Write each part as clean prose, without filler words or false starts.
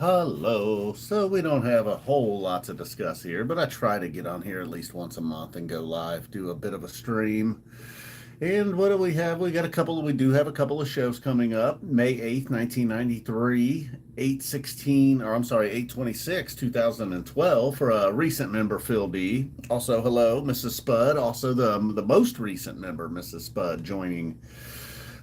Hello. So we don't have a whole lot to discuss here, but I try to get on here at least once a month and go live, do a bit of a stream. And what do we have? We do have a couple of shows coming up. May 8th, 1993, 8/16, or I'm sorry, 8/26, 2012 for a recent member, Phil B. Also, hello, Mrs. Spud. Also, the most recent member, Mrs. Spud, joining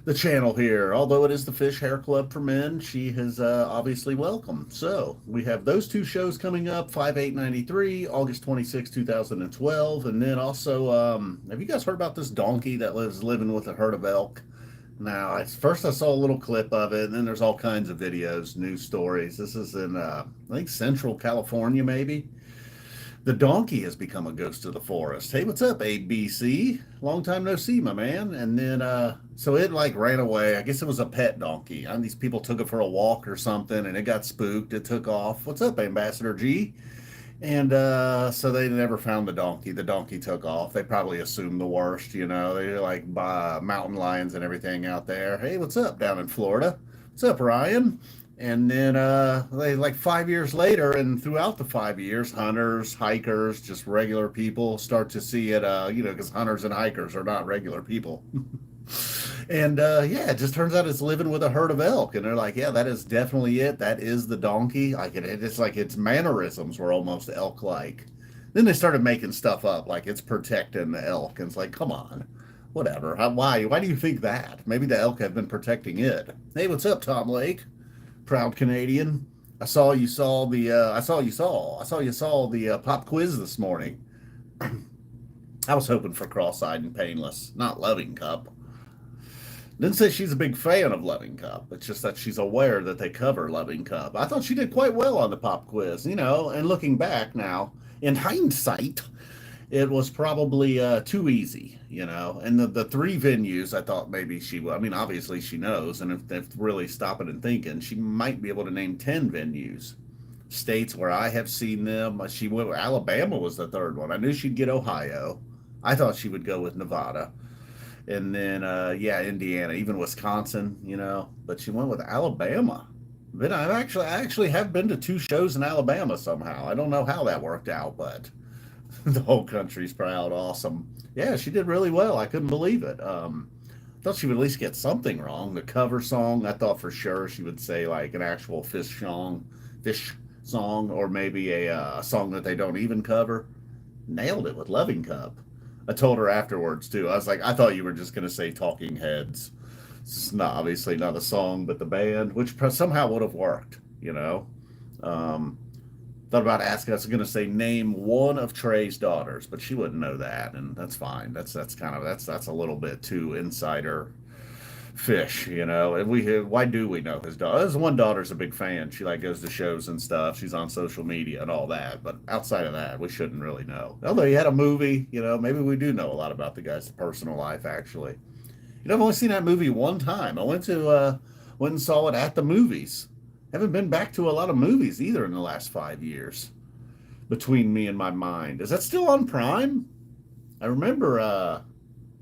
the channel here. Although it is the Phish Hair Club for Men, she is obviously welcome. So we have those two shows coming up: 5/8/93, August 26, 2012, and then also, have you guys heard about this donkey that lives living with a herd of elk? Now, first I saw a little clip of it, and then there's all kinds of videos, news stories. This is in, I think, Central California, maybe. The donkey has become a ghost of the forest. Hey, what's up, ABC? Long time no see, my man. And then, so it like ran away. I guess it was a pet donkey. These people took it for a walk or something, and it got spooked. It took off. What's up, Ambassador G? And so they never found the donkey. The donkey took off. They probably assumed the worst, you know. They're like mountain lions and everything out there. Hey, what's up down in Florida? What's up, Ryan? And then they like 5 years later, and throughout the 5 years, hunters, hikers, just regular people start to see it. Because hunters and hikers are not regular people. And yeah, it just turns out it's living with a herd of elk, and they're like, yeah, that is definitely it. That is the donkey. Like it's like its mannerisms were almost elk-like. Then they started making stuff up, like it's protecting the elk, and it's like, come on, whatever. Why? Why do you think that? Maybe the elk have been protecting it. Hey, what's up, Tom Lake? Proud Canadian. I saw you saw the pop quiz this morning. I was hoping for cross-eyed and painless, not Loving Cup. Didn't say she's a big fan of Loving Cup. It's just that she's aware that they cover Loving Cup. I thought she did quite well on the pop quiz, and looking back now, in hindsight, it was probably too easy, And the three venues, I thought maybe she would. I mean, obviously she knows, and if really stopping and thinking, she might be able to name 10 venues. States where I have seen them. She went. Alabama was the third one. I knew she'd get Ohio. I thought she would go with Nevada, and then yeah, Indiana, even Wisconsin, But she went with Alabama. Then I actually have been to two shows in Alabama somehow. I don't know how that worked out, but the whole country's proud. Awesome. Yeah, she did really well. I couldn't believe it. Thought she would at least get something wrong. The cover song, I thought for sure she would say like an actual Phish song, or maybe a song that they don't even cover. Nailed it with Loving Cup. I told her afterwards too. I was like, I thought you were just going to say Talking Heads. It's not obviously not a song, but the band, which somehow would have worked. Um, Thought about asking. I was going to say name one of Trey's daughters, but she wouldn't know that, and that's fine. That's a little bit too insider Phish, And why do we know his daughter? His one daughter's a big fan. She like goes to shows and stuff. She's on social media and all that. But outside of that, we shouldn't really know. Although he had a movie, maybe we do know a lot about the guy's personal life. Actually, I've only seen that movie one time. I went and saw it at the movies. Haven't been back to a lot of movies either in the last 5 years. Between Me and My Mind, is that still on Prime? I remember.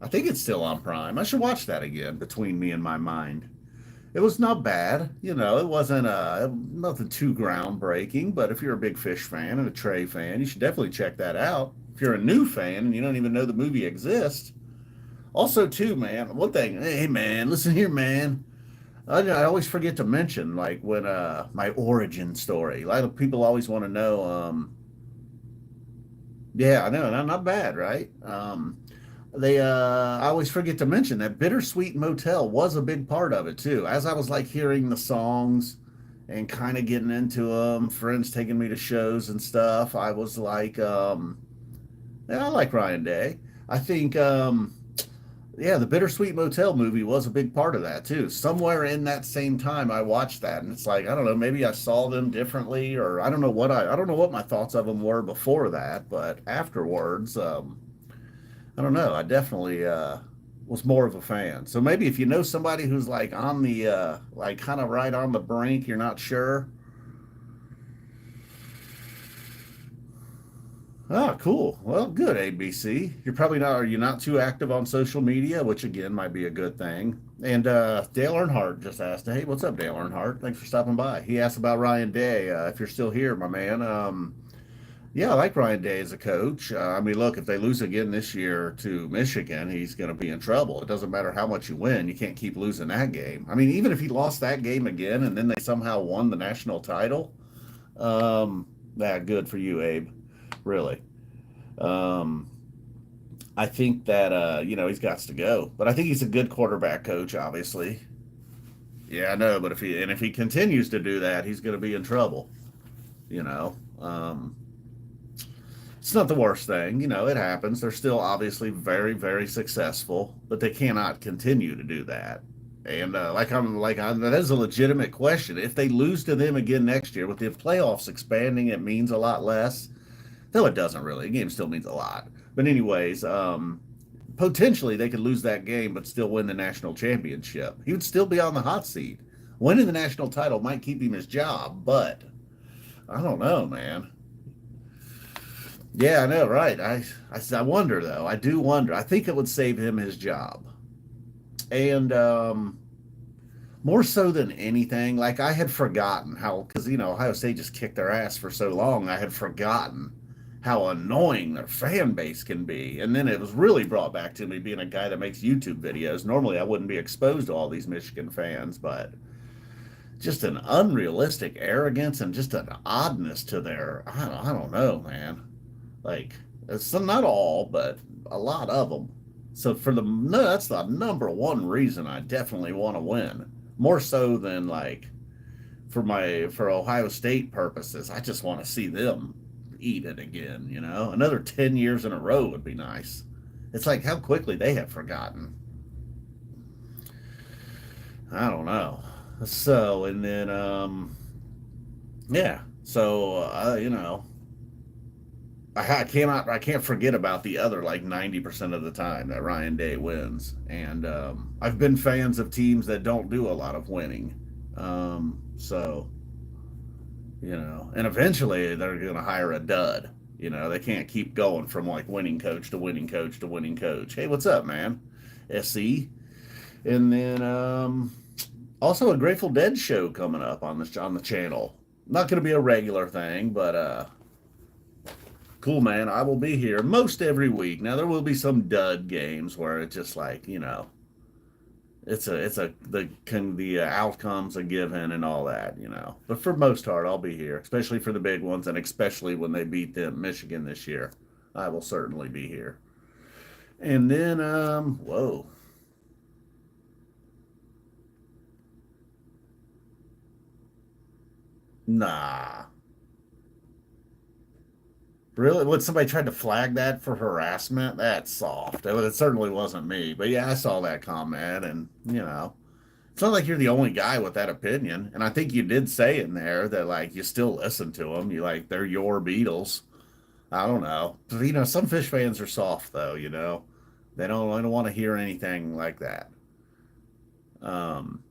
I think it's still on Prime. I should watch that again. Between Me and My Mind. It was not bad. It wasn't nothing too groundbreaking. But if you're a big Phish fan and a Trey fan, you should definitely check that out. If you're a new fan and you don't even know the movie exists. Also, too, man, one thing. Hey, man, listen here, man. I always forget to mention, like, when my origin story. A lot of people always want to know. Yeah, I know, not bad, right? I always forget to mention that Bittersweet Motel was a big part of it too. As I was like hearing the songs and kind of getting into them, friends taking me to shows and stuff, I was like, yeah, I like Ryan Day. I think, yeah, the Bittersweet Motel movie was a big part of that too. Somewhere in that same time, I watched that, and it's like, I don't know, maybe I saw them differently, or I don't know what my thoughts of them were before that, but afterwards, I don't know. I definitely was more of a fan. So maybe if you know somebody who's like on the like kind of right on the brink, you're not sure. Oh, cool. Well, good, ABC. You're probably not, are you not too active on social media, which again might be a good thing. And Dale Earnhardt just asked, hey, what's up, Dale Earnhardt? Thanks for stopping by. He asked about Ryan Day. If you're still here, my man. Yeah, I like Ryan Day as a coach. I mean, look, if they lose again this year to Michigan, he's going to be in trouble. It doesn't matter how much you win, you can't keep losing that game. I mean, even if he lost that game again and then they somehow won the national title, that good for you, Abe. Really. Um, I think that he's got to go, but I think he's a good quarterback coach. Obviously, yeah, I know. But if he continues to do that, he's going to be in trouble. You know, it's not the worst thing. It happens. They're still obviously very, very successful, but they cannot continue to do that. And that is a legitimate question. If they lose to them again next year, with the playoffs expanding, it means a lot less. Though it doesn't really. The game still means a lot. But anyways, potentially they could lose that game but still win the national championship. He would still be on the hot seat. Winning the national title might keep him his job, but I don't know, man. Yeah, I know, right? I wonder though. I do wonder. I think it would save him his job, and more so than anything, like I had forgotten how, because Ohio State just kicked their ass for so long. I had forgotten how annoying their fan base can be, and then it was really brought back to me being a guy that makes YouTube videos. Normally, I wouldn't be exposed to all these Michigan fans, but just an unrealistic arrogance and just an oddness to their, I don't know, man. Like, it's not all, but a lot of them. So no, that's the number one reason I definitely want to win. More so than like for Ohio State purposes. I just want to see them eat it again. Another 10 years in a row would be nice. It's like how quickly they have forgotten. I don't know. So and then yeah. So I can't forget about the other like 90% of the time that Ryan Day wins. And I've been fans of teams that don't do a lot of winning. So and eventually they're going to hire a dud. They can't keep going from like winning coach to winning coach to winning coach. Hey, what's up, man? SC. And then also a Grateful Dead show coming up on the channel. Not going to be a regular thing, but cool, man. I will be here most every week. Now there will be some dud games where it's just like the outcomes are given and all that. But for most part, I'll be here, especially for the big ones, and especially when they beat them Michigan this year. I will certainly be here. And then whoa. Nah. Really? Would somebody tried to flag that for harassment? That's soft. It certainly wasn't me. But yeah, I saw that comment, and it's not like you're the only guy with that opinion. And I think you did say in there that like you still listen to them. You like they're your Beatles. I don't know. But, some Fish fans are soft though. They don't want to hear anything like that. Um,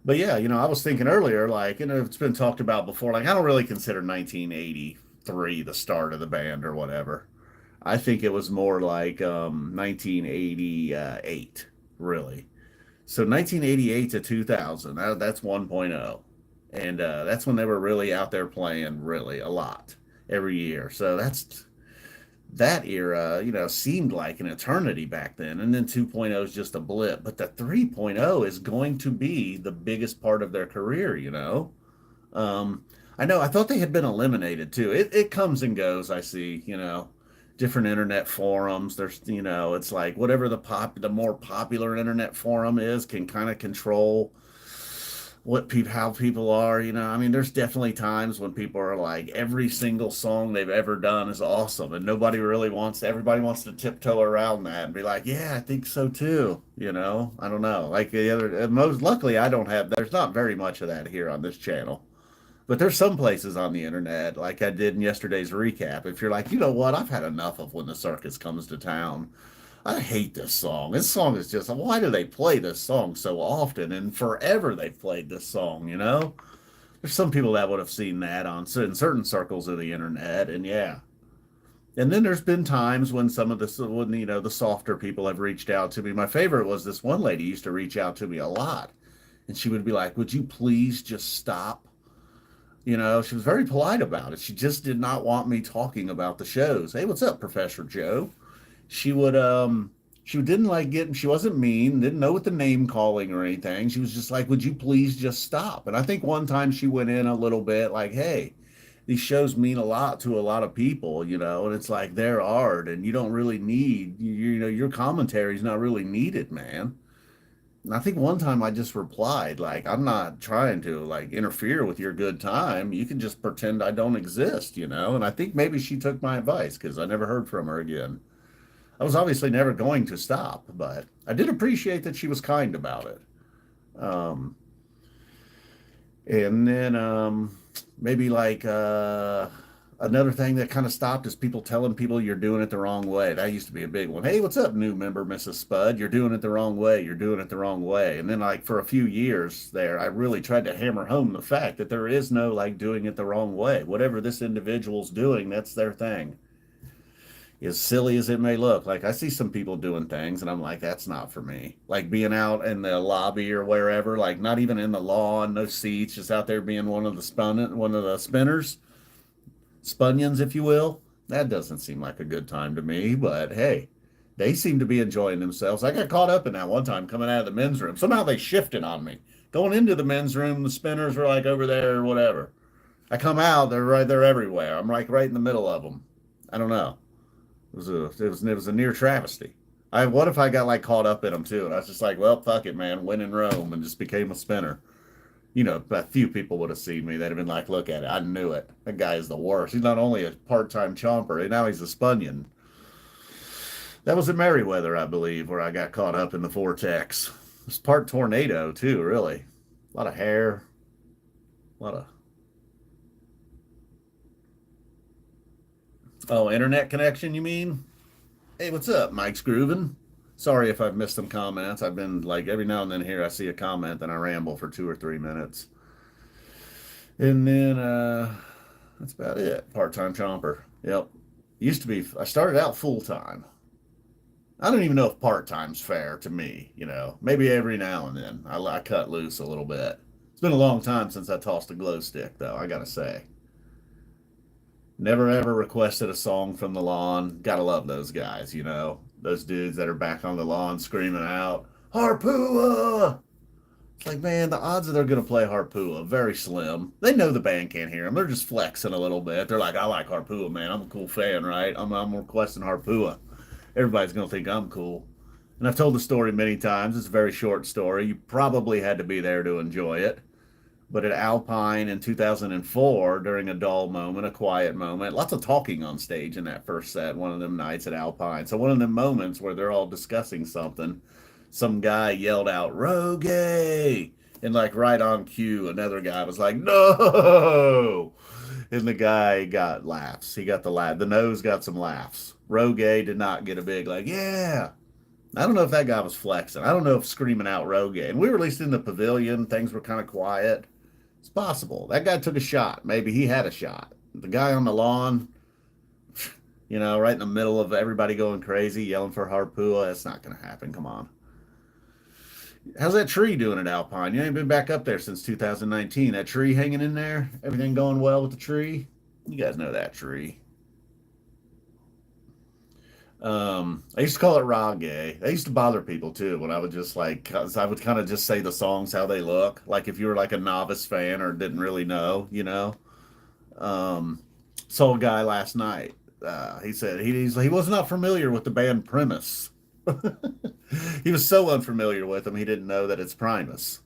but yeah, I was thinking earlier, like it's been talked about before. Like I don't really consider 1983 the start of the band or whatever. I think it was more like 1988, really. So 1988 to 2000, that's 1.0. And that's when they were really out there playing really a lot every year. So that era, seemed like an eternity back then. And then 2.0 is just a blip. But the 3.0 is going to be the biggest part of their career. Um, I know, I thought they had been eliminated too. It comes and goes, I see, different internet forums. It's like whatever the more popular internet forum is can kind of control how people are. I mean, there's definitely times when people are like, every single song they've ever done is awesome, and everybody wants to tiptoe around that and be like, yeah, I think so too. I don't know. Like the other, most luckily, there's not very much of that here on this channel. But there's some places on the internet, like I did in yesterday's recap. If you're like, you know what, I've had enough of When the Circus Comes to Town. I hate this song. This song is just, why do they play this song so often? And forever they've played this song. There's some people that would have seen that in certain circles of the internet. And yeah. And then there's been times when some of the when the softer people have reached out to me. My favorite was this one lady used to reach out to me a lot, and she would be like, "Would you please just stop?" She was very polite about it. She just did not want me talking about the shows. Hey, what's up, Professor Joe? She would she didn't like getting she wasn't mean, didn't know what the name calling or anything. She was just like, "Would you please just stop?" And I think one time she went in a little bit like, "Hey, these shows mean a lot to a lot of people, and it's like their art, and you don't really need your commentary is not really needed, man." And I think one time I just replied, like, "I'm not trying to like interfere with your good time. You can just pretend I don't exist." And I think maybe she took my advice because I never heard from her again. I was obviously never going to stop, but I did appreciate that she was kind about it. Um, and then maybe like another thing that kind of stopped is people telling people you're doing it the wrong way. That used to be a big one. Hey, what's up, new member, Mrs. Spud? You're doing it the wrong way. You're doing it the wrong way. And then, like, for a few years there, I really tried to hammer home the fact that there is no, like, doing it the wrong way. Whatever this individual's doing, that's their thing. As silly as it may look, like, I see some people doing things, and I'm like, that's not for me. Like, being out in the lobby or wherever, like, not even in the lawn, no seats, just out there being one of the spinners Spunions, if you will. That doesn't seem like a good time to me, but hey, they seem to be enjoying themselves. I got caught up in that one time coming out of the men's room. Somehow they shifted on me. Going into the men's room, the spinners were like over there or whatever. I come out, they're everywhere. I'm like right in the middle of them. I don't know. It was a near travesty. What if I got like caught up in them too? And I was just like, well, fuck it, man. Win in Rome and just became a spinner. A few people would have seen me. They'd have been like, look at it. I knew it. That guy is the worst. He's not only a part time chomper, and now he's a spunion. That was in Merriweather, I believe, where I got caught up in the vortex. It was part tornado, too, really. A lot of hair, a lot of. Oh, internet connection, you mean? Hey, what's up? Mike's grooving. Sorry if I've missed some comments. I've been like every now and then here I see a comment, then I ramble for 2 or 3 minutes. And then that's about it. Part time chomper. Yep. Used to be, I started out full time. I don't even know if part time's fair to me. Maybe every now and then I cut loose a little bit. It's been a long time since I tossed a glow stick, though, I gotta say. Never ever requested a song from the lawn. Gotta love those guys. Those dudes that are back on the lawn screaming out, Harpua! It's like, man, the odds that they're going to play Harpua very slim. They know the band can't hear them. They're just flexing a little bit. They're like, I like Harpua, man. I'm a cool fan, right? I'm requesting Harpua. Everybody's going to think I'm cool. And I've told the story many times. It's a very short story. You probably had to be there to enjoy it. But at Alpine in 2004, during a dull moment, a quiet moment, lots of talking on stage in that first set, one of them nights at Alpine. So one of them moments where they're all discussing something, some guy yelled out, Rogue! And like right on cue, another guy was like, no! And the guy got laughs. He got the nose got some laughs. Rogue did not get a big like, yeah. I don't know if that guy was flexing. I don't know if screaming out Rogue. And we were at least in the pavilion. Things were kind of quiet. It's possible. That guy took a shot. Maybe he had a shot. The guy on the lawn, right in the middle of everybody going crazy, yelling for Harpua, that's not going to happen. Come on. How's that tree doing at Alpine? You ain't been back up there since 2019. That tree hanging in there? Everything going well with the tree? You guys know that tree. I used to call it reggae. That used to bother people too when I would just like, cause I would kind of just say the songs how they look. Like if you were like a novice fan or didn't really know. Um, Saw a guy last night. He said he was not familiar with the band Primus. He was so unfamiliar with them he didn't know that it's Primus.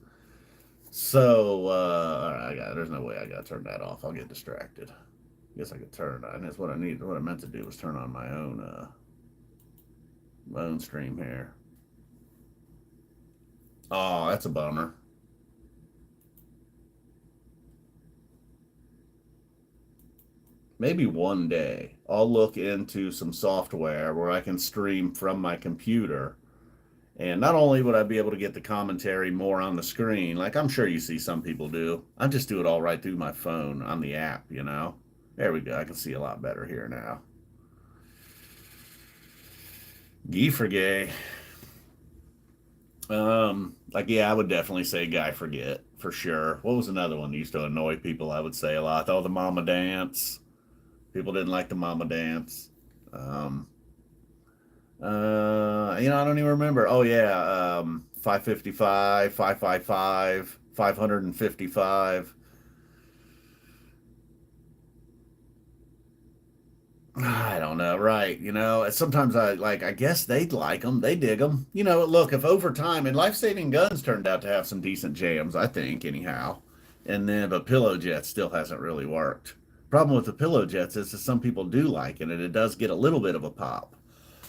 So all right, there's no way I got to turn that off. I'll get distracted. Guess I could turn it on. That's what I need. What I meant to do was turn on my own stream here. Oh, that's a bummer. Maybe one day I'll look into some software where I can stream from my computer. And not only would I be able to get the commentary more on the screen, like I'm sure you see some people do, I just do it all right through my phone on the app. There we go. I can see a lot better here now. Guy for gay. Like yeah, I would definitely say Guy Forget for sure. What was another one that used to annoy people? I would say a lot. Oh, the Mama Dance. People didn't like the Mama Dance. Um, I don't even remember. Oh yeah, 555, 555, 555. I don't know, right? Sometimes I guess they'd like them, they dig them. Look, if over time, and Life Saving Guns turned out to have some decent jams, I think, anyhow. And then, but Pillow Jet still hasn't really worked. Problem with the Pillow Jets is that some people do like it, and it does get a little bit of a pop.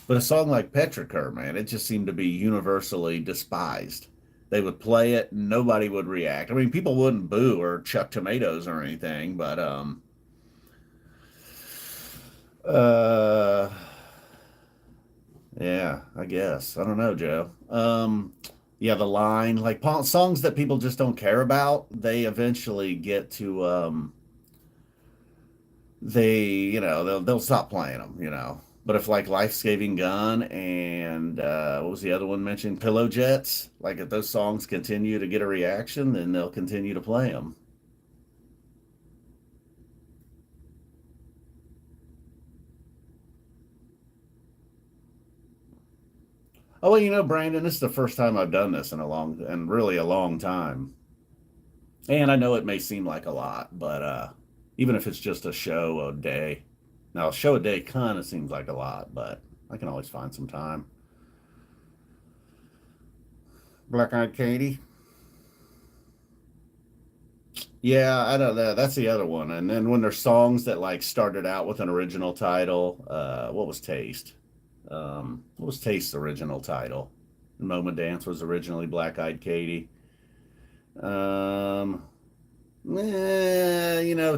But a song like Petrichor, man, it just seemed to be universally despised. They would play it, and nobody would react. I mean, people wouldn't boo or chuck tomatoes or anything, but uh, yeah, I guess. I don't know, Joe. Yeah, the line, like songs that people just don't care about, they eventually get to they'll stop playing them, But if like Life Saving Gun and what was the other one mentioned, Pillow Jets, like if those songs continue to get a reaction, then they'll continue to play them. Oh well, Brandon, this is the first time I've done this in really a long time. And I know it may seem like a lot, but even if it's just a show a day, now a show a day kind of seems like a lot, but I can always find some time. Black Eyed Katie. Yeah, I don't know. That's the other one. And then when there's songs that like started out with an original title, what was Taste? What was Taste's original title? Moment Dance was originally Black Eyed Katie. Um,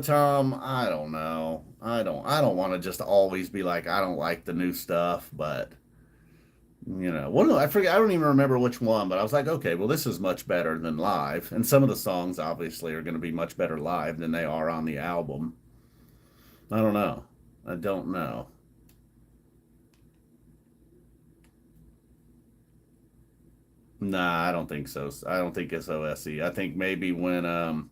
Tom, I don't know. I don't want to just always be like I don't like the new stuff, but one I forget. I don't even remember which one, but I was like, okay, well, this is much better than live, and some of the songs obviously are going to be much better live than they are on the album. I don't know. I don't know. Nah, I don't think so. I don't think it's OSE. I think maybe when oh,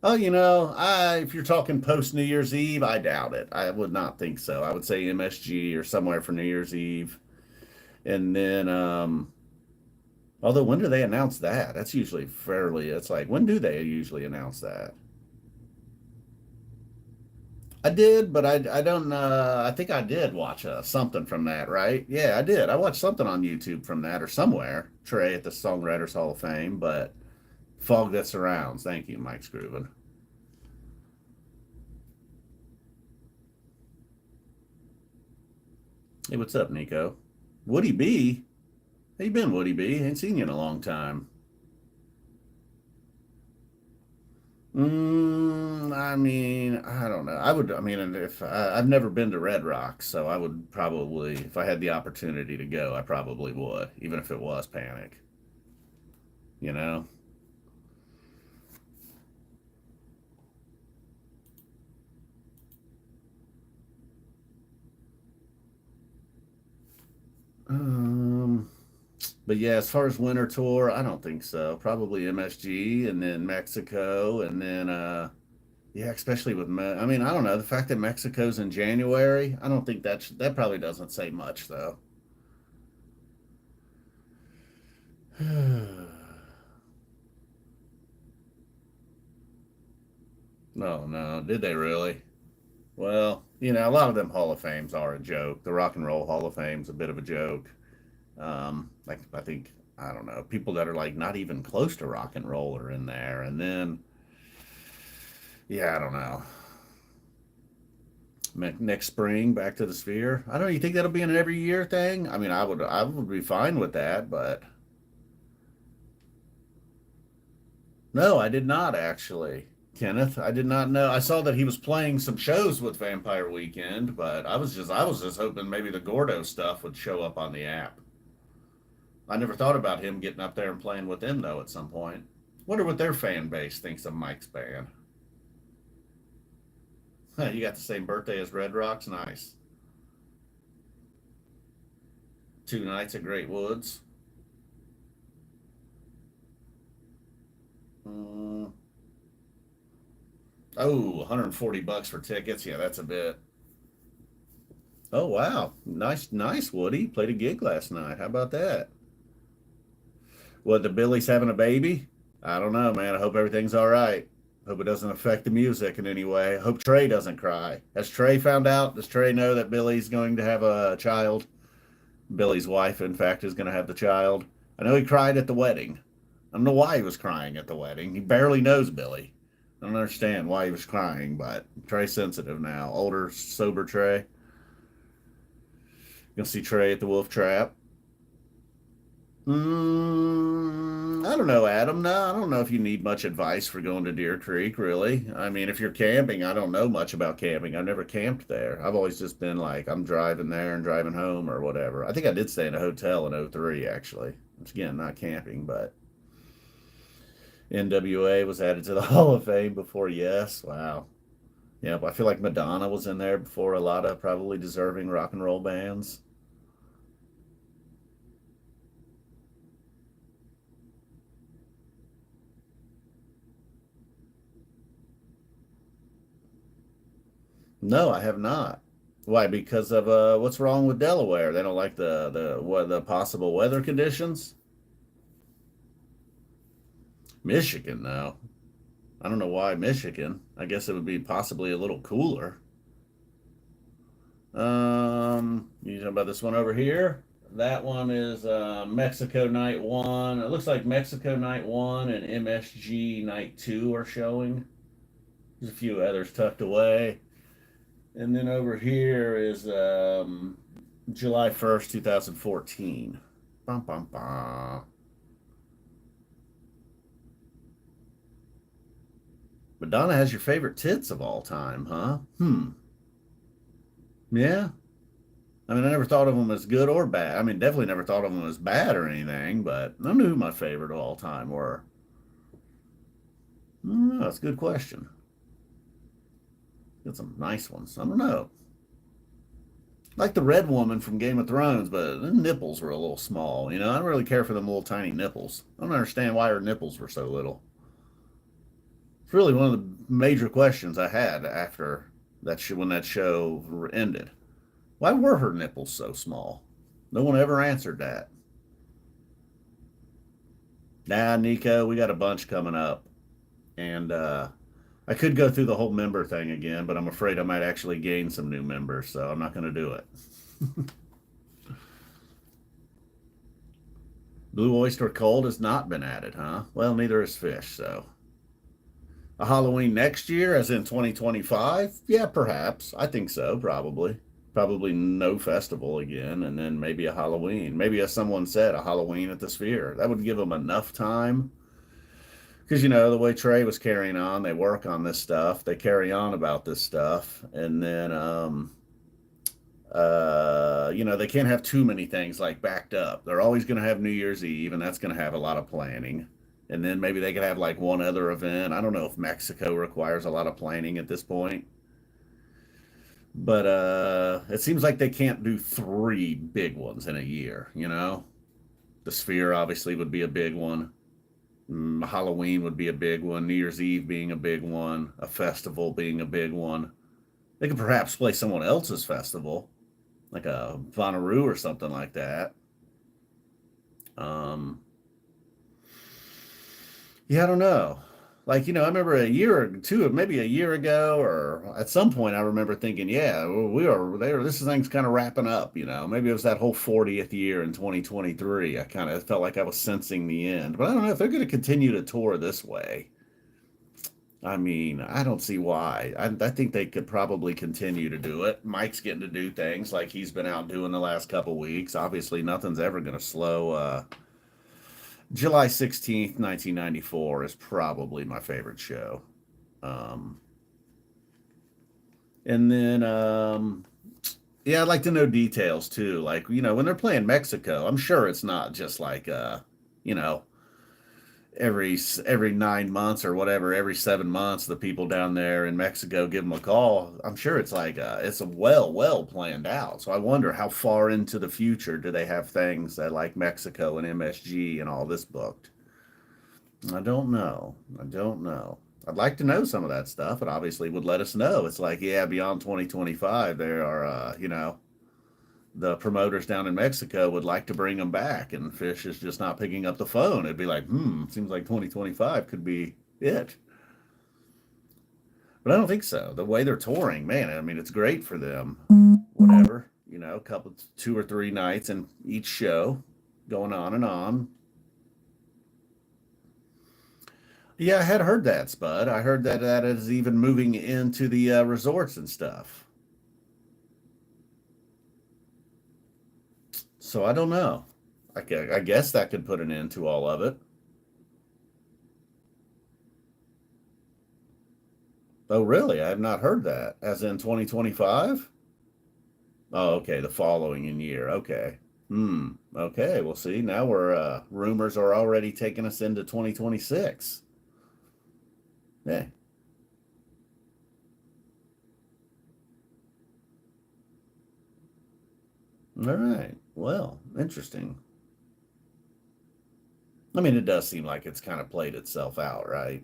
if you're talking post New Year's Eve, I doubt it. I would not think so. I would say MSG or somewhere for New Year's Eve. And then although when do they announce that? That's usually fairly it's like when do they usually announce that? I did, but I don't I think I did watch something from that, right? Yeah, I did. I watched something on YouTube from that or somewhere. Trey at the Songwriters Hall of Fame, but Fog That Surrounds. Thank you, Mike Scruven. Hey, what's up, Nico? Woody B? How you been, Woody B? Ain't seen you in a long time. I mean, I don't know. I mean, if I've never been to Red Rock, so I would probably, if I had the opportunity to go, I probably would, even if it was Panic. You know. Um, but yeah, as far as winter tour, I don't think so. Probably MSG and then Mexico and then yeah, especially with I mean, I don't know the fact that Mexico's in January. I don't think that probably doesn't say much though. No, no, did they really? Well, a lot of them Hall of Fames are a joke. The Rock and Roll Hall of Fame's a bit of a joke. Like I think I don't know people that are like not even close to rock and roll are in there, and then yeah, I don't know. Next spring, back to the Sphere. I don't know. You think that'll be an every year thing? I mean, I would be fine with that, but no, I did not actually. Kenneth, I did not know. I saw that he was playing some shows with Vampire Weekend, but I was just hoping maybe the Gordo stuff would show up on the app. I never thought about him getting up there and playing with them though at some point. Wonder what their fan base thinks of Mike's band. Huh, you got the same birthday as Red Rocks? Nice. Two nights at Great Woods. Mm, oh, 140 bucks for tickets. Yeah, that's a bit. Oh wow, nice, nice. Woody played a gig last night. How about that? What, the Billy's having a baby? I don't know, man. I hope everything's all right. Hope it doesn't affect the music in any way. I hope Trey doesn't cry. Has Trey found out? Does Trey know that Billy's going to have a child? Billy's wife, in fact, is going to have the child. I know he cried at the wedding. I don't know why he was crying at the wedding. He barely knows Billy. I don't understand why he was crying, but Trey's sensitive now. Older, sober Trey. You gonna see Trey at the Wolf Trap. I don't know, Adam. No, I don't know if you need much advice for going to Deer Creek, really. I mean, if you're camping, I don't know much about camping. I've never camped there. I've always just been like, I'm driving there and driving home or whatever. I think I did stay in a hotel in '03, actually. Which, again, not camping, but NWA was added to the Hall of Fame before Yes. Wow. Yeah, I feel like Madonna was in there before a lot of probably deserving rock and roll bands. No, I have not. Why? Because of what's wrong with Delaware? They don't like the possible weather conditions. Michigan, though. I don't know why Michigan. I guess it would be possibly a little cooler. You talking about this one over here? That one is Mexico Night 1. It looks like Mexico Night 1 and MSG Night 2 are showing. There's a few others tucked away. And then over here is July 1st, 2014. Bum, bum, bum. Madonna has your favorite tits of all time, huh? Yeah. I mean, I never thought of them as good or bad. I mean, definitely never thought of them as bad or anything, but I knew who my favorite of all time were. That's a good question. Got some nice ones. I don't know. Like the red woman from Game of Thrones, but the nipples were a little small. I don't really care for them little tiny nipples. I don't understand why her nipples were so little. It's really one of the major questions I had after when that show ended. Why were her nipples so small? No one ever answered that. Nah, Nico, we got a bunch coming up, and I could go through the whole member thing again, but I'm afraid I might actually gain some new members, so I'm not going to do it. Blue Oyster Cult has not been added, huh? Well, neither is Phish, so. A Halloween next year, as in 2025? Yeah, perhaps. I think so, probably. Probably no festival again, and then maybe a Halloween. Maybe, as someone said, a Halloween at the Sphere. That would give them enough time. Because, the way Trey was carrying on, they work on this stuff, they carry on about this stuff, and then, they can't have too many things like backed up. They're always going to have New Year's Eve, and that's going to have a lot of planning. And then maybe they could have like one other event. I don't know if Mexico requires a lot of planning at this point. But it seems like they can't do three big ones in a year. The Sphere obviously would be a big one. Halloween would be a big one. New Year's Eve being a big one. A festival being a big one. They could perhaps play someone else's festival, like a Bonnaroo or something like that. Um, Yeah, I don't know. Like, I remember a year or two, maybe a year ago, or at some point, I remember thinking, yeah, we are there. This thing's kind of wrapping up. Maybe it was that whole 40th year in 2023. I kind of felt like I was sensing the end. But I don't know if they're going to continue to tour this way. I mean, I don't see why. I think they could probably continue to do it. Mike's getting to do things like he's been out doing the last couple weeks. Obviously, nothing's ever going to slow. July 16th, 1994 is probably my favorite show. Um, and then, yeah, I'd like to know details too. Like, when they're playing Mexico, I'm sure it's not just like, you know, every 9 months or whatever, every 7 months, the people down there in Mexico give them a call. I'm sure it's like it's a well planned out. So I wonder how far into the future do they have things that like Mexico and MSG and all this booked. I don't know. I don't know. I'd like to know some of that stuff. It obviously would let us know. It's like, yeah, beyond 2025, there are, the promoters down in Mexico would like to bring them back, and Phish is just not picking up the phone. It'd be like, seems like 2025 could be it. But I don't think so. The way they're touring, man, I mean, it's great for them. Whatever, a couple, 2 or 3 nights in each show, going on and on. Yeah, I had heard that, Spud. I heard that that is even moving into the resorts and stuff. So I don't know. I guess that could put an end to all of it. Oh, really? I have not heard that. As in 2025? Oh, okay. The following in year. Okay. Okay. Well, see, now we're rumors are already taking us into 2026. Yeah. All right. Well, interesting. I mean, it does seem like it's kind of played itself out, right?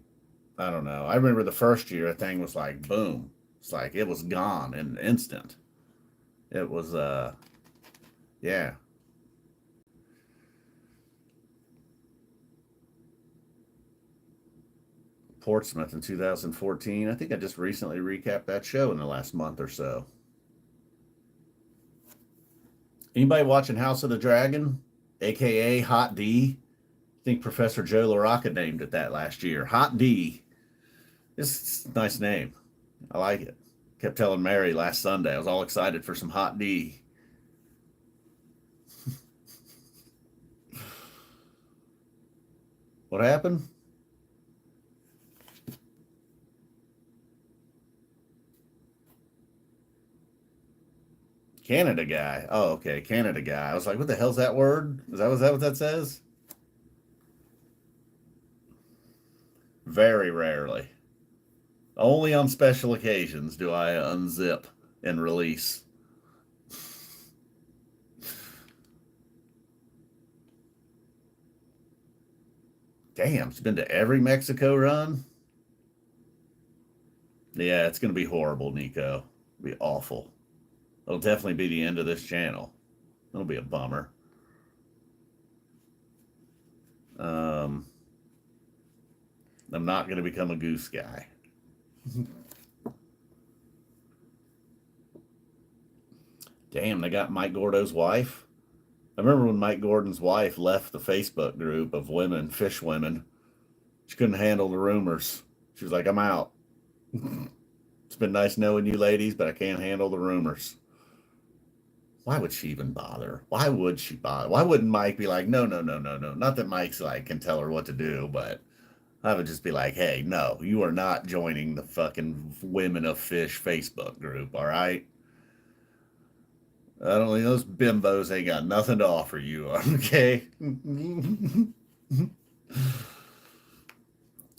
I don't know. I remember the first year, a thing was like boom. It's like it was gone in an instant. It was, yeah, Portsmouth in 2014. I think I just recently recapped that show in the last month or so. Anybody watching House of the Dragon, aka Hot D? I think Professor Joe LaRocca named it that last year. Hot D. It's a nice name. I like it. Kept telling Mary last Sunday I was all excited for some Hot D. What happened? Canada guy. Oh, okay, Canada guy. I was like, what the hell's that word? Is that what that says? Very rarely. Only on special occasions do I unzip and release. Damn, it's been to every Mexico run. Yeah, it's gonna be horrible, Nico. It'll be awful. It'll definitely be the end of this channel. It'll be a bummer. Um, I'm not gonna become a goose guy. Damn, they got Mike Gordo's wife. I remember when Mike Gordon's wife left the Facebook group of women, Phish women. She couldn't handle the rumors. She was like, I'm out. It's been nice knowing you ladies, but I can't handle the rumors. Why would she even bother? Why would she bother? Why wouldn't Mike be like, no, no, no, no, no? Not that Mike's like can tell her what to do, but I would just be like, hey, no, you are not joining the fucking Women of Phish Facebook group, all right? I don't think those bimbos ain't got nothing to offer you, okay?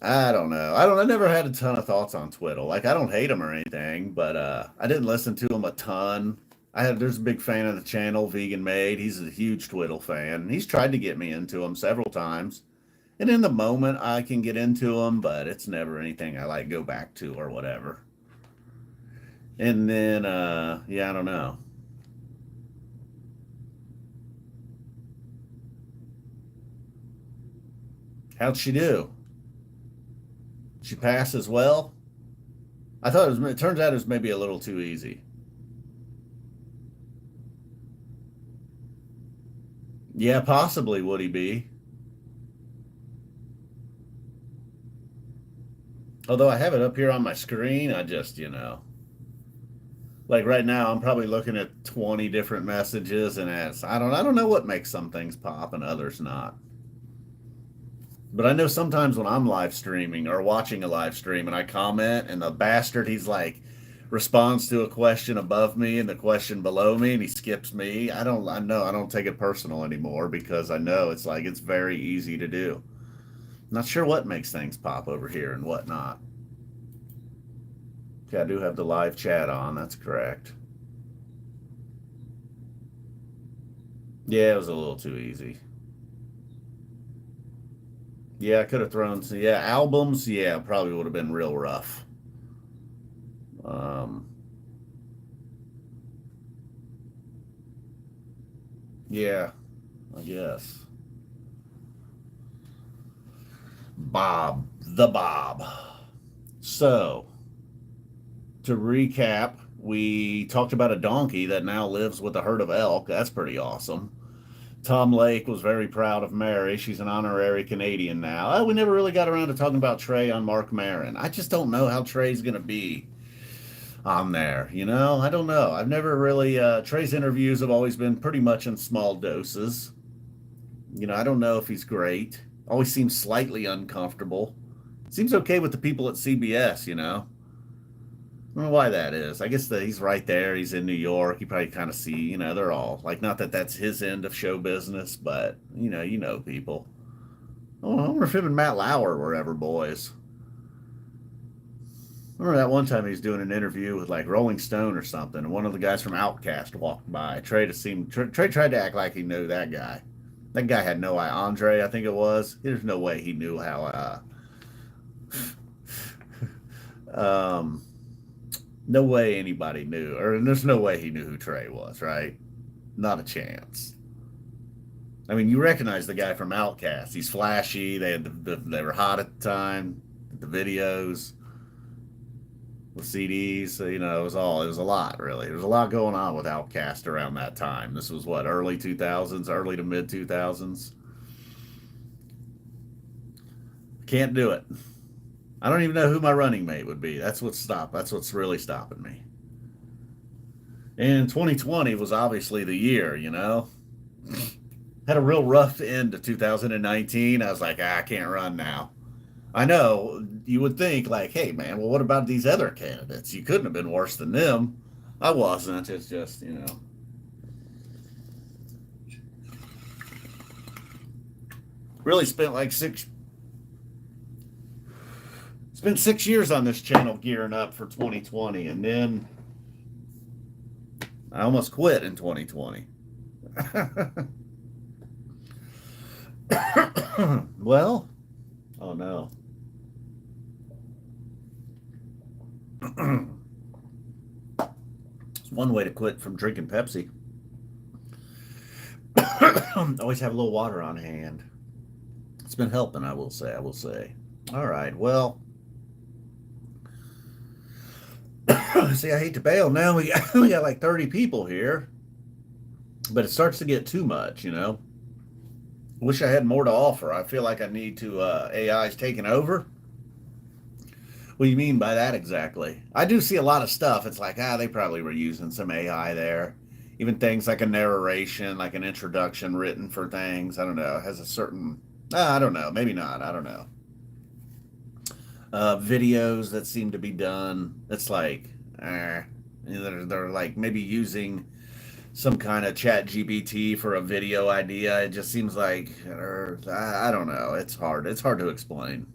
I don't know. I never had a ton of thoughts on Twiddle. Like I don't hate him or anything, but I didn't listen to him a ton. There's a big fan of the channel, Vegan Made. He's a huge Twiddle fan. He's tried to get me into him several times. And in the moment I can get into him, but it's never anything I like go back to or whatever. And then yeah, I don't know. How'd she do? She passed as well? It turns out it was maybe a little too easy. Yeah, possibly would he be? Although I have it up here on my screen, I just, like right now I'm probably looking at 20 different messages and I don't know what makes some things pop and others not. But I know sometimes when I'm live streaming or watching a live stream and I comment and the bastard he's like responds to a question above me and the question below me and he skips me. I know I don't take it personal anymore because I know it's like it's very easy to do. Not sure what makes things pop over here and what not. Okay, I do have the live chat on. That's correct. Yeah, it was a little too easy. Yeah, I could have thrown some. Yeah, albums. Yeah, probably would have been real rough. Um, yeah, I guess. Bob, the Bob. So, to recap, we talked about a donkey that now lives with a herd of elk. That's pretty awesome. Tom Lake was very proud of Mary. She's an honorary Canadian now. We never really got around to talking about Trey on Mark Maron. I just don't know how Trey's going to be on there. I don't know. I've never really. Trey's interviews have always been pretty much in small doses. I don't know if he's great. Always seems slightly uncomfortable. Seems okay with the people at CBS. I don't know why that is. I guess that he's right there. He's in New York. You probably kind of see, they're all like, not that that's his end of show business, but you know people. Oh, I wonder if him and Matt Lauer were ever boys. I remember that one time he was doing an interview with like Rolling Stone or something, and one of the guys from Outkast walked by. Trey tried to act like he knew that guy. That guy had no eye. Andre, I think it was. There's no way he knew how. Um, no way anybody knew, or there's no way he knew who Trey was, right? Not a chance. I mean, you recognize the guy from Outkast. He's flashy. They were hot at the time. The videos with CDs. So, it was a lot really. There was a lot going on with Outkast around that time. This was what, early 2000s, early to mid 2000s. Can't do it. I don't even know who my running mate would be. That's what's really stopping me. And 2020 was obviously the year. Had a real rough end to 2019. I was like, I can't run now. I know you would think like, hey man, well what about these other candidates? You couldn't have been worse than them. I wasn't. It's just. Really spent 6 years on this channel gearing up for 2020, and then I almost quit in 2020. Well, oh no. It's one way to quit from drinking Pepsi. Always have a little water on hand. It's been helping, I will say. I will say. All right. Well, see, I hate to bail. Now we got like 30 people here, but it starts to get too much. Wish I had more to offer. I feel like I need to. AI's taking over. What do you mean by that exactly? I do see a lot of stuff. It's like, they probably were using some AI there. Even things like a narration, like an introduction written for things. I don't know. It has a certain. I don't know. Maybe not. I don't know. Videos that seem to be done. It's like, they're like maybe using some kind of chat GBT for a video idea. It just seems like, I don't know. It's hard. It's hard to explain.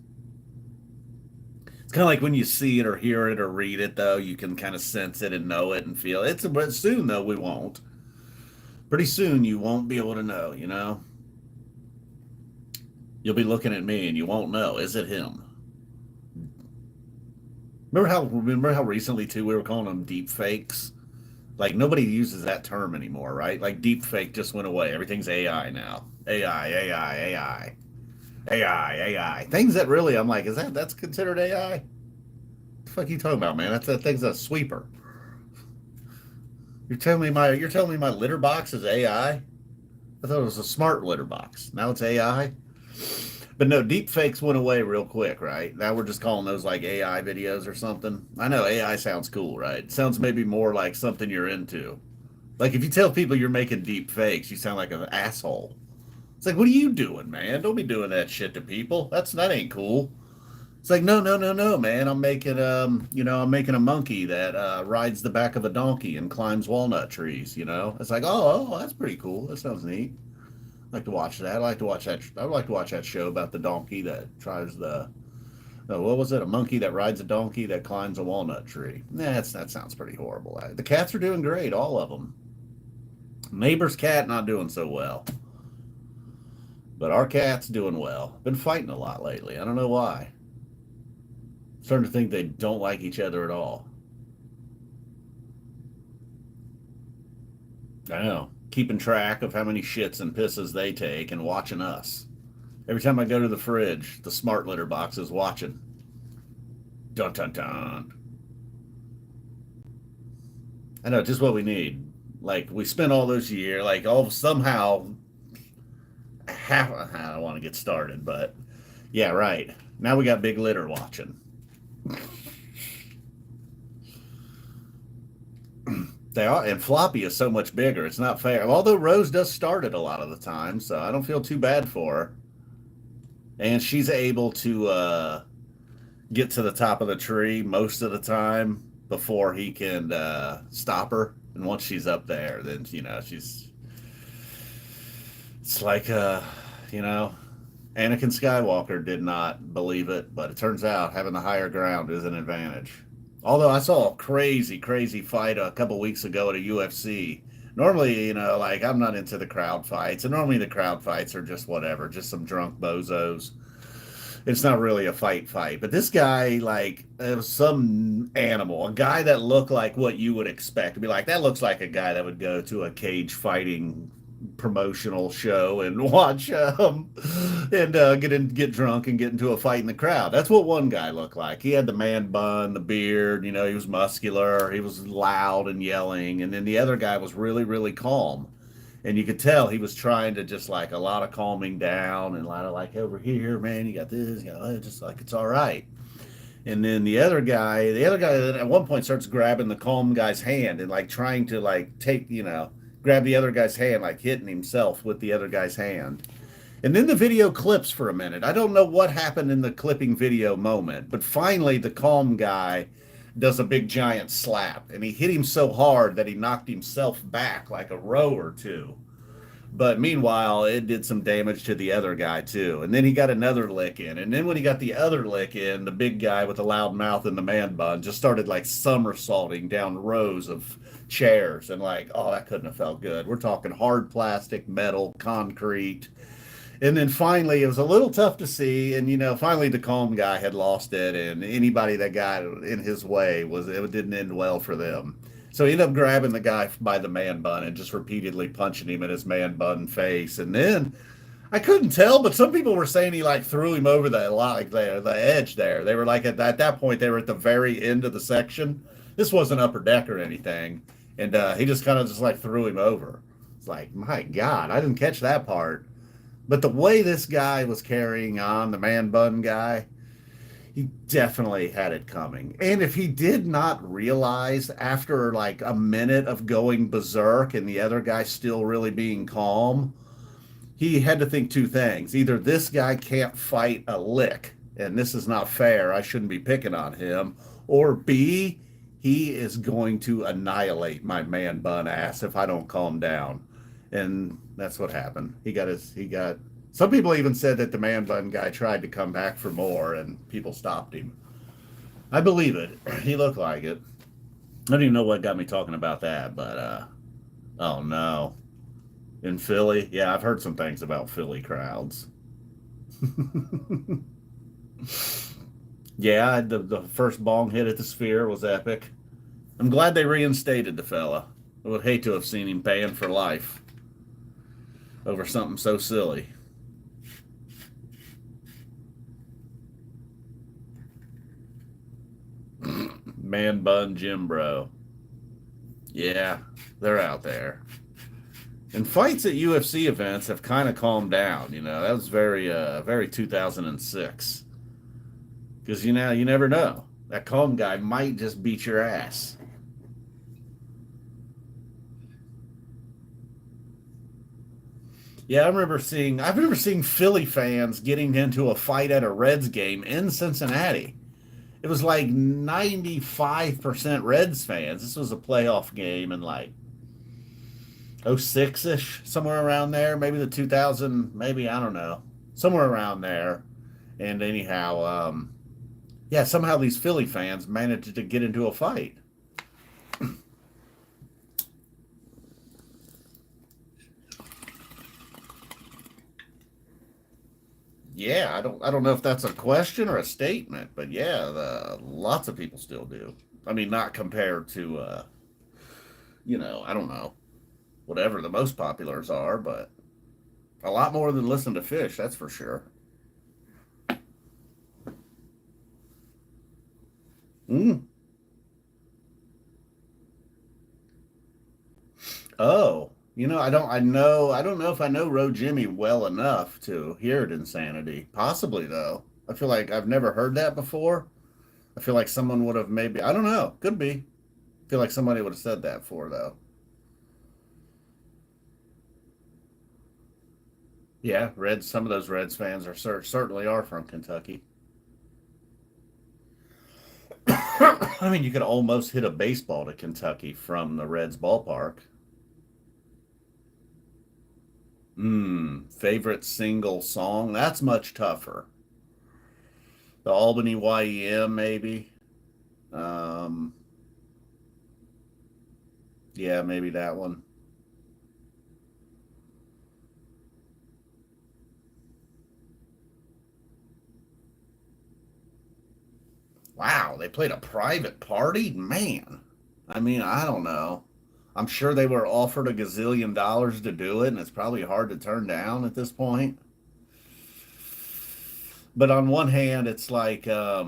It's kind of like when you see it or hear it or read it, though, you can kind of sense it and know it and feel it. But soon, though, we won't. Pretty soon, you won't be able to know. You'll be looking at me and you won't know. Is it him? Remember how recently too we were calling them deep fakes? Like nobody uses that term anymore, right? Like deep fake just went away. Everything's AI now. AI, AI, AI. AI, AI. Things that really I'm like, that's considered AI? What the fuck are you talking about, man? That thing's a sweeper. You're telling me my litter box is AI? I thought it was a smart litter box. Now it's AI? But no, deep fakes went away real quick, right? Now we're just calling those like AI videos or something. I know AI sounds cool, right? It sounds maybe more like something you're into. Like if you tell people you're making deep fakes, you sound like an asshole. It's like, what are you doing, man? Don't be doing that shit to people. That ain't cool. It's like, no, no, no, no, man. I'm making a monkey that rides the back of a donkey and climbs walnut trees. It's like, oh, that's pretty cool. That sounds neat. like to watch that. I like to watch that. I would like to watch that show about the donkey that tries the. What was it? A monkey that rides a donkey that climbs a walnut tree. That sounds pretty horrible. The cats are doing great, all of them. Neighbor's cat not doing so well, but our cat's doing well. Been fighting a lot lately. I don't know why. Starting to think they don't like each other at all. I know. Keeping track of how many shits and pisses they take and watching us. Every time I go to the fridge, the smart litter box is watching. Dun dun dun. I know, just what we need. Like, we spent all those years, like, all somehow, I don't want to get started, but yeah, right. Now we got big litter watching. They are, and Floppy is so much bigger. It's not fair. Although Rose does start it a lot of the time, so I don't feel too bad for her. And she's able to get to the top of the tree most of the time before he can stop her. And once she's up there, then she's. It's like Anakin Skywalker did not believe it, but it turns out having the higher ground is an advantage. Although I saw a crazy, crazy fight a couple weeks ago at a UFC. Normally, like I'm not into the crowd fights, and normally the crowd fights are just whatever, just some drunk bozos. It's not really a fight. But this guy, like, it was some animal, a guy that looked like what you would expect to be like. That looks like a guy that would go to a cage fighting promotional show and watch and get drunk and get into a fight in the crowd. That's what one guy looked like. He had the man bun, the beard, he was muscular, he was loud and yelling, and then the other guy was really, really calm. And you could tell he was trying to just like a lot of calming down and a lot of like, over here, man, you got this, just like it's all right. And then the other guy at one point starts grabbing the calm guy's hand and like trying to like grab the other guy's hand, like hitting himself with the other guy's hand. And then the video clips for a minute. I don't know what happened in the clipping video moment, but finally the calm guy does a big giant slap, and he hit him so hard that he knocked himself back like a row or two. But meanwhile, it did some damage to the other guy too. And then he got another lick in. And then when he got the other lick in, the big guy with the loud mouth and the man bun just started like somersaulting down rows of chairs. And like, oh, that couldn't have felt good. We're talking hard plastic, metal, concrete. And then finally, it was a little tough to see. And, finally the calm guy had lost it. And anybody that got in his way, it didn't end well for them. So he ended up grabbing the guy by the man bun and just repeatedly punching him in his man bun face. And then I couldn't tell, but some people were saying he like threw him over the edge there. They were like at that point they were at the very end of the section. This wasn't upper deck or anything, and he just kind of just like threw him over. It's like, my God, I didn't catch that part. But the way this guy was carrying on, the man bun guy, he definitely had it coming. And if he did not realize after like a minute of going berserk and the other guy still really being calm, he had to think two things. Either this guy can't fight a lick, and this is not fair, I shouldn't be picking on him, or B, he is going to annihilate my man bun ass if I don't calm down. And that's what happened. Some people even said that the man bun guy tried to come back for more and people stopped him. I believe it. He looked like it. I don't even know what got me talking about that, but oh no. In Philly? Yeah, I've heard some things about Philly crowds. Yeah, the first bong hit at the Sphere was epic. I'm glad they reinstated the fella. I would hate to have seen him paying for life over something so silly. Man bun Jim Bro. Yeah, they're out there. And fights at UFC events have kind of calmed down. That was very 2006. Because you never know. That calm guy might just beat your ass. Yeah, I remember seeing Philly fans getting into a fight at a Reds game in Cincinnati. It was like 95% Reds fans. This was a playoff game, and like Oh six ish, somewhere around there. Maybe the 2000, maybe, I don't know. Somewhere around there. And anyhow, yeah, somehow these Philly fans managed to get into a fight. Yeah, I don't know if that's a question or a statement, but yeah, lots of people still do. I mean, not compared to I don't know, whatever the most populars are, but a lot more than listen to Phish, that's for sure. Mm. Oh, I don't know if I know Roe Jimmy well enough to hear it insanity. Possibly though. I feel like I've never heard that before. I feel like someone would have maybe, I don't know, could be. I feel like somebody would have said that for though. Yeah, Reds. Some of those Reds fans are certainly are from Kentucky. I mean, you could almost hit a baseball to Kentucky from the Reds ballpark. Favorite single song? That's much tougher. The Albany YEM, maybe. Um, yeah, maybe that one. Wow, they played a private party? Man. I mean, I don't know. I'm sure they were offered a gazillion dollars to do it, and it's probably hard to turn down at this point. But on one hand, it's like, I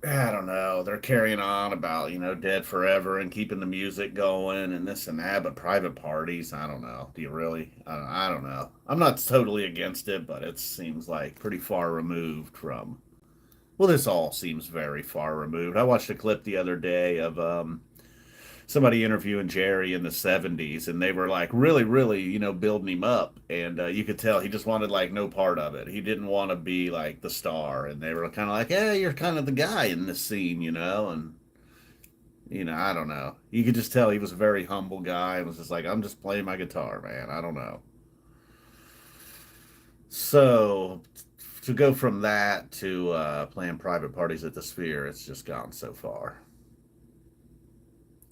don't know, they're carrying on about, dead forever and keeping the music going and this and that, but private parties, I don't know. Do you really? I don't know. I'm not totally against it, but it seems like pretty far removed from. Well, this all seems very far removed. I watched a clip the other day of somebody interviewing Jerry in the 70s, and they were like really, really, building him up. And you could tell he just wanted like no part of it. He didn't want to be like the star. And they were kind of like, yeah, you're kind of the guy in this scene, and, I don't know. You could just tell he was a very humble guy and was just like, I'm just playing my guitar, man. I don't know. So to go from that to playing private parties at the Sphere, it's just gone so far.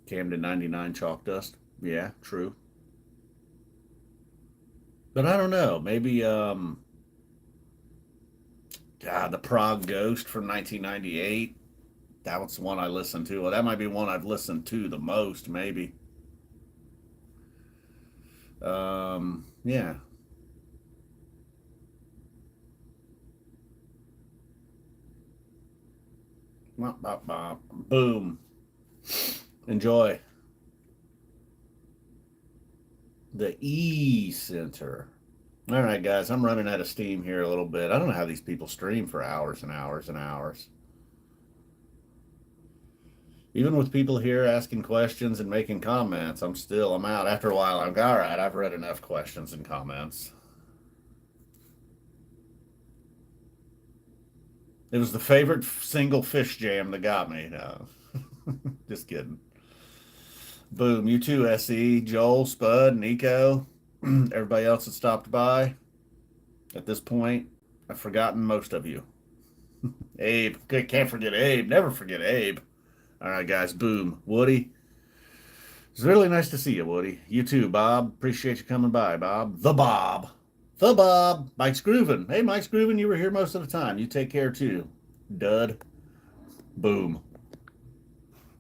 Camden 99 chalk dust. Yeah, true. But I don't know. Maybe God, the Prague Ghost from 1998. That was the one I listened to. Well, that might be one I've listened to the most, maybe. Yeah. Boom. Enjoy. The E Center. All right, guys, I'm running out of steam here a little bit. I don't know how these people stream for hours and hours and hours. Even with people here asking questions and making comments, I'm out. After a while, I'm all right. I've read enough questions and comments. It was the favorite single Phish jam that got me. No, just kidding. Boom. You too, SE, Joel, Spud, Nico, everybody else that stopped by. At this point, I've forgotten most of you. Abe. Can't forget Abe. Never forget Abe. All right, guys. Boom. Woody. It's really nice to see you, Woody. You too, Bob. Appreciate you coming by, Bob. The Bob. The Bob. Mike Scrooven. Hey, Mike Scrooven, you were here most of the time. You take care too. Dud. Boom.